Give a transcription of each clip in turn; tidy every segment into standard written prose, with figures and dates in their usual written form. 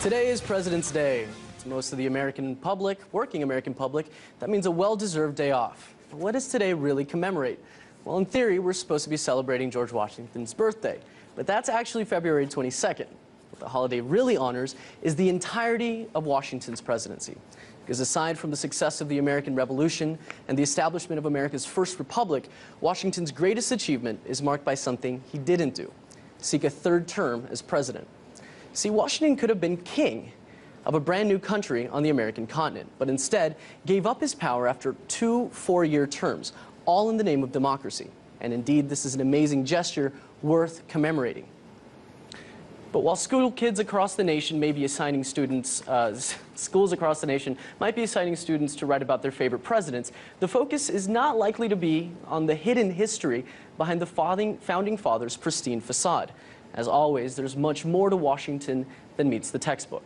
Today is President's Day. To most of the American public, working American public, that means a well-deserved day off. But what does today really commemorate? Well, in theory, we're supposed to be celebrating George Washington's birthday, but that's actually February 22nd. What the holiday really honors is the entirety of Washington's presidency. Because aside from the success of the American Revolution and the establishment of America's first republic, Washington's greatest achievement is marked by something he didn't do: seek a third term as president. See, Washington could have been king of a brand new country on the American continent, but instead gave up his power after 2 4-year terms, all in the name of democracy. And indeed, this is an amazing gesture worth commemorating. But while school kids across the nation may be assigning students, schools across the nation might be assigning students to write about their favorite presidents, the focus is not likely to be on the hidden history behind the founding fathers' pristine facade. As always, there's much more to Washington than meets the textbook.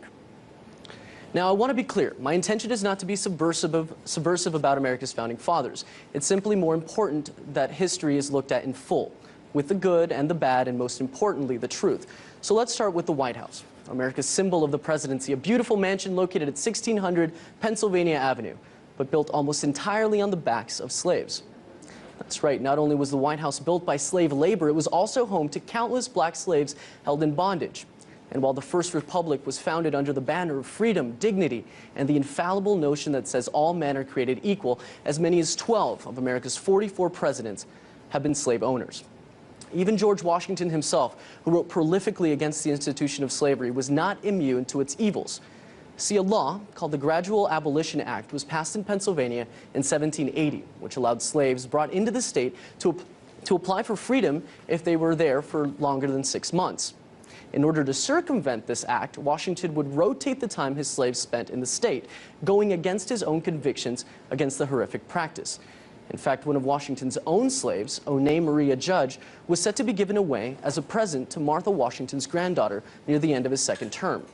Now, I want to be clear. My intention is not to be subversive about America's founding fathers. It's simply more important that history is looked at in full, with the good and the bad, and most importantly, the truth. So let's start with the White House, America's symbol of the presidency, a beautiful mansion located at 1600 Pennsylvania Avenue, but built almost entirely on the backs of slaves. That's right, not only was the White House built by slave labor, it was also home to countless black slaves held in bondage. And while the First Republic was founded under the banner of freedom, dignity, and the infallible notion that says all men are created equal, as many as 12 of America's 44 presidents have been slave owners. Even George Washington himself, who wrote prolifically against the institution of slavery, was not immune to its evils. See, a law called the Gradual Abolition Act was passed in Pennsylvania in 1780, which allowed slaves brought into the state to apply for freedom if they were there for longer than 6 months. In order to circumvent this act, Washington would rotate the time his slaves spent in the state, going against his own convictions against the horrific practice. In fact, one of Washington's own slaves, One Maria Judge, was set to be given away as a present to Martha Washington's granddaughter near the end of his second term.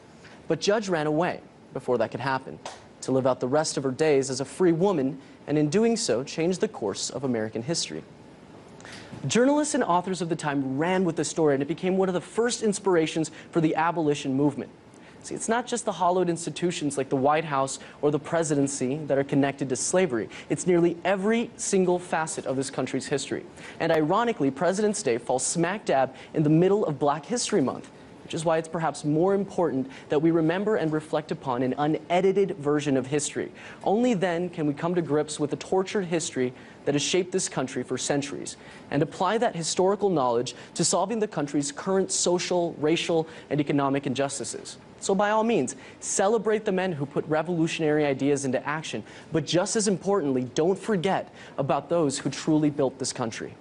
But Judge ran away before that could happen, to live out the rest of her days as a free woman, and in doing so, changed the course of American history. Journalists and authors of the time ran with the story, and it became one of the first inspirations for the abolition movement. See, it's not just the hollowed institutions like the White House or the presidency that are connected to slavery. It's nearly every single facet of this country's history. And ironically, President's Day falls smack dab in the middle of Black History Month, which is why it's perhaps more important that we remember and reflect upon an unedited version of history. Only then can we come to grips with the tortured history that has shaped this country for centuries, and apply that historical knowledge to solving the country's current social, racial, and economic injustices. So by all means, celebrate the men who put revolutionary ideas into action, but just as importantly, don't forget about those who truly built this country.